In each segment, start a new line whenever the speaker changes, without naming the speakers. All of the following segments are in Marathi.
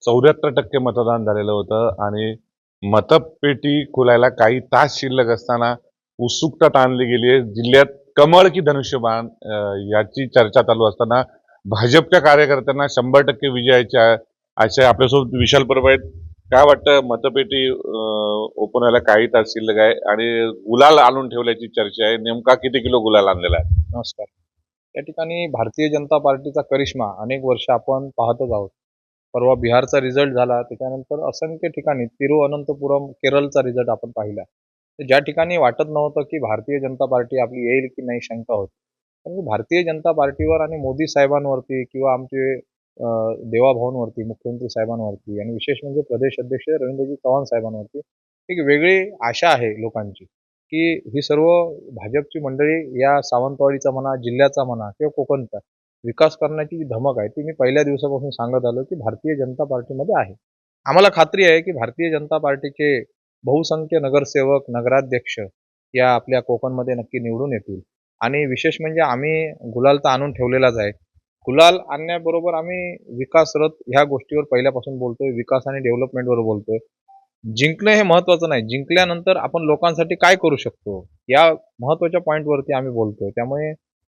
74% मतदान झालेलं होतं आणि मतपेटी खोलायला काही तास शिल्लक असताना उत्सुकता ताणली गेली आहे. जिल्ह्यात कमळ की धनुष्यबाण याची चर्चा चालू असताना भाजपच्या कार्यकर्त्यांना 100% विजयाची आशा आपल्यासोबत विशाल परब आहेत. काय वाटतं मतपेटी ओपन व्हायला काही तास शिल्लक आहे आणि गुलाल आणून ठेवल्याची चर्चा आहे. नेमका किती किलो गुलाल आणलेला आहे?
नमस्कार. या ठिकाणी भारतीय जनता पार्टीचा करिश्मा अनेक वर्ष आपण पाहतच आहोत. परवा बिहारचा रिझल्ट झाला, त्याच्यानंतर असंख्य ठिकाणी तिरुअनंतपुरम केरळचा रिझल्ट आपण पाहिला. तर ज्या ठिकाणी वाटत नव्हतं की भारतीय जनता पार्टी आपली येईल की नाही शंका होती. परंतु भारतीय जनता पार्टीवर आणि मोदी साहेबांवरती किंवा आमचे देवाभाऊंवरती, मुख्यमंत्री साहेबांवरती आणि विशेष म्हणजे प्रदेश अध्यक्ष रवींद्रजी चव्हाण साहेबांवरती एक वेगळी आशा आहे लोकांची, की ही सर्व भाजपची मंडळी या सावंतवाडीचा म्हणा, जिल्ह्याचा म्हणा किंवा कोकणचा विकास करण्याची जी धमक आहे ती मी पहिल्या दिवसापासून सांगत आलो की भारतीय जनता पार्टीमध्ये आहे. आम्हाला खात्री आहे की भारतीय जनता पार्टीचे बहुसंख्य नगरसेवक, नगराध्यक्ष या आपल्या कोकणमध्ये नक्की निवडून येतील आणि विशेष म्हणजे आम्ही गुलाल तर आणून ठेवलेलाच आहे. गुलाल आणण्याबरोबर आम्ही विकासरथ ह्या गोष्टीवर पहिल्यापासून बोलतोय, विकास आणि डेव्हलपमेंटवर बोलतोय. जिंकणं हे महत्त्वाचं नाही. जिंकल्यानंतर आपण लोकांसाठी काय करू शकतो, या महत्त्वाच्या पॉइंटवरती आम्ही बोलतोय. त्यामुळे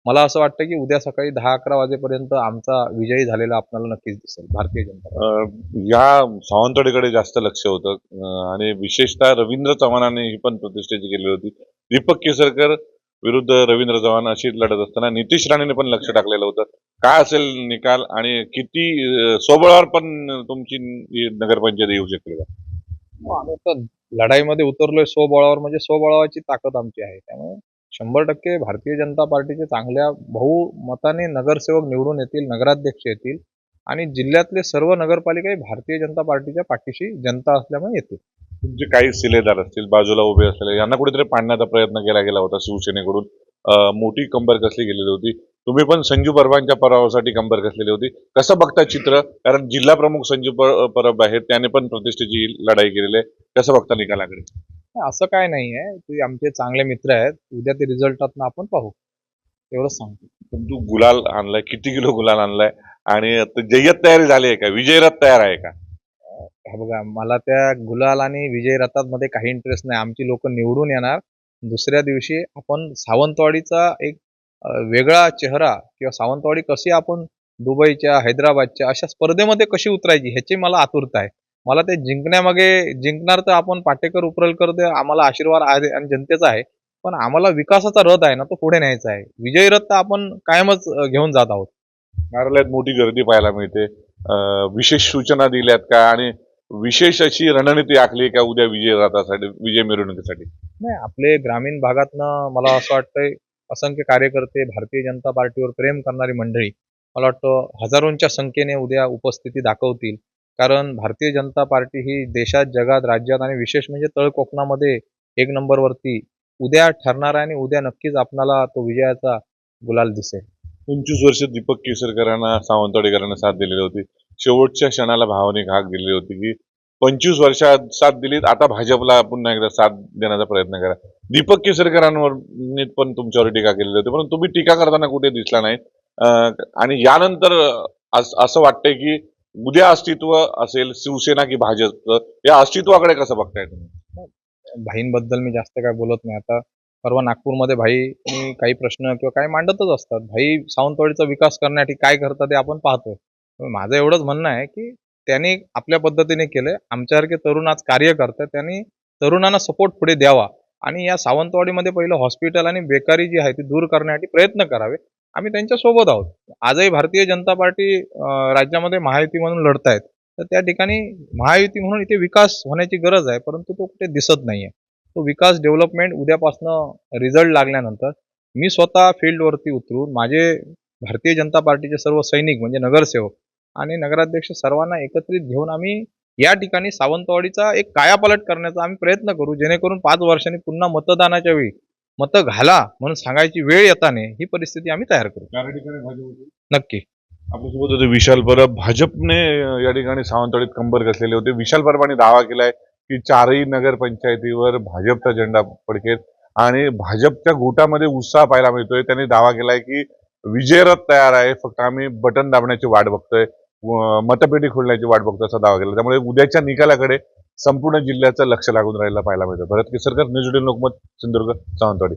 मला असं वाटतं, की उद्या सकाळी 10-11 वाजेपर्यंत आमचा विजयी झालेला आपल्याला नक्कीच दिसेल, भारतीय जनता पार्टी.
या सावंतवाडीकडे जास्त लक्ष होतं आणि विशेषतः रवींद्र चव्हाणांनी ही पण प्रतिष्ठेची केली होती. दीपक केसरकर विरुद्ध रवींद्र चव्हाण अशी लढत असताना नितीश राणेने पण लक्ष टाकलेलं होतं. काय असेल निकाल आणि किती स्वबळावर पण तुमची नगरपंचायत येऊ शकते का?
आम्ही तर लढाईमध्ये उतरलोय स्वबळावर, म्हणजे स्वबळावाची ताकद आमची आहे. त्यामुळे 100% भारतीय जनता पार्टीचे चांगल्या बहुमताने नगरसेवक निवडून येतील, नगराध्यक्ष येतील आणि जिल्ह्यातले सर्व नगरपालिका भारतीय जनता पार्टीच्या पाठीशी जनता असल्यामुळे येतील.
तुमचे काही शिलेदार असतील, बाजूला उभे असलेले, यांना कुठेतरी पाडण्याचा प्रयत्न केला गेला होता शिवसेनेकडून. मोठी कंबर कसली गेलेली होती. तुम्ही पण संजू परबांच्या पराभवासाठी कंबर कसलेली होती. कसं बघता चित्र? कारण जिल्हा प्रमुख संजू परब आहेत, त्याने पण प्रतिष्ठेची लढाई केलेली आहे. कसं बघता निकालाकडे?
असं काय नाही आहे, ते आमचे चांगले मित्र आहेत. उद्या ते रिझल्टातनं आपण पाहू, एवढंच सांगतो.
पण तू गुलाल आणलाय, किती किलो गुलाल आणलाय आणि आता जय्यत तयारी झाली आहे का? विजयरथ तयार आहे का?
हे बघा, मला त्या गुलाल आणि विजय रथामध्ये काही इंटरेस्ट नाही. आमची लोक निवडून येणार. दुसऱ्या दिवशी आपण सावंतवाडीचा एक वेगळा चेहरा किंवा सावंतवाडी कशी आपण दुबईच्या, हैदराबादच्या अशा स्पर्धेमध्ये कशी उतरायची ह्याची मला आतुरता आहे. मला ते जिंकण्यामागे, जिंकणार तर आपण पाटेकर, उपरलकर ते आम्हाला आशीर्वाद आहे आणि जनतेचा आहे. पण आम्हाला विकासाचा रथ आहे ना, तो पुढे न्यायचा आहे. विजयी रथ तर आपण कायमच घेऊन जात आहोत.
कार्यालयात मोठी गर्दी पाहायला मिळते. विशेष सूचना दिल्यात का आणि विशेष अशी रणनीती आखली का उद्या विजय रथासाठी, विजय मिरवणुकीसाठी?
नाही, आपले ग्रामीण भागातनं मला असं वाटतंय असंख्य कार्यकर्ते, भारतीय जनता पार्टीवर प्रेम करणारी मंडळी मला वाटतं हजारोंच्या संख्येने उद्या उपस्थिती दाखवतील. कारण भारतीय जनता पार्टी ही देशात, जगात, राज्यात आणि विशेष म्हणजे तळ कोकणामध्ये एक नंबरवरती उद्या ठरणार आहे आणि उद्या नक्कीच आपणाला तो विजयाचा गुलाल दिसेल.
25 वर्ष दीपक केसरकरांना, सावंतवाडीकरांना साथ दिलेली होती. शेवटच्या क्षणाला भावनिक हाक दिलेली होती की 25 वर्षात साथ दिलीत, आता भाजपला पुन्हा एकदा साथ देण्याचा प्रयत्न करा. दीपक केसरकरांवर पण तुमच्यावर टीका केलेली होती, परंतु तुम्ही टीका करताना कुठे दिसला नाही. आणि यानंतर असं वाटतंय की उद्या अस्तित्व असेल शिवसेना की भाजपचं, या अस्तित्वाकडे कसं बघताय तुम्ही?
भाईंबद्दल मी जास्त काय बोलत नाही. आता परवा नागपूरमध्ये भाई काही प्रश्न किंवा काही मांडतच असतात. भाई सावंतवाडीचा विकास करण्यासाठी काय करतात ते आपण पाहतोय. माझं एवढंच म्हणणं आहे की त्यांनी आपल्या पद्धतीने केलंय. आमच्यासारखे तरुण आज कार्य करतात, त्यांनी तरुणांना सपोर्ट पुढे द्यावा आणि या सावंतवाडीमध्ये पहिलं हॉस्पिटल आणि बेकारी जी आहे ती दूर करण्यासाठी प्रयत्न करावे. आम्ही त्यांच्या सोबत आहोत. आजही भारतीय जनता पार्टी राज्यामध्ये महायुती म्हणून लढतायत. तर त्या ठिकाणी महायुती म्हणून इथे विकास होण्याची गरज आहे, परंतु तो कुठे दिसत नाहीये. तो विकास, डेव्हलपमेंट उद्यापासनं रिझल्ट लागल्यानंतर मी स्वतः फील्डवरती उतरून माझे भारतीय जनता पार्टीचे सर्व सैनिक म्हणजे नगरसेवक आणि नगराध्यक्ष सर्वांना एकत्रित घेऊन आम्ही या ठिकाणी सावंतवाडीचा एक कायापालट करण्याचा आम्ही प्रयत्न करू, जेणेकरून 5 वर्षांनी पुन्हा मतदानाच्या वेळी मतं घाला म्हणून सांगायची वेळ येताना ही परिस्थिती आम्ही तयार करू.
या ठिकाणी भाजप
नक्की.
आपल्यासोबत होते विशाल परब. भाजपने या ठिकाणी सावंतवाडीत कंबर कसलेले होते. विशाल परबांनी दावा केलाय की 4ही नगरपंचायतीवर भाजपचा झेंडा फडकेल आणि भाजपच्या गोटामध्ये उत्साह पाहायला मिळतोय. त्यांनी दावा केलाय की विजयरथ तयार आहे, फक्त आम्ही बटन दाबण्याची वाट बघतोय. मतपेटी खोलण्याची वाट बघतो असा दावा केला. त्यामुळे उद्याच्या निकालाकडे संपूर्ण जिल्ह्याचं लक्ष लागून राहिलं पाहायला मिळतं. भरत केसरकर, न्यूज 18 लोकमत, सिंधुदुर्ग, सावंतवाडी.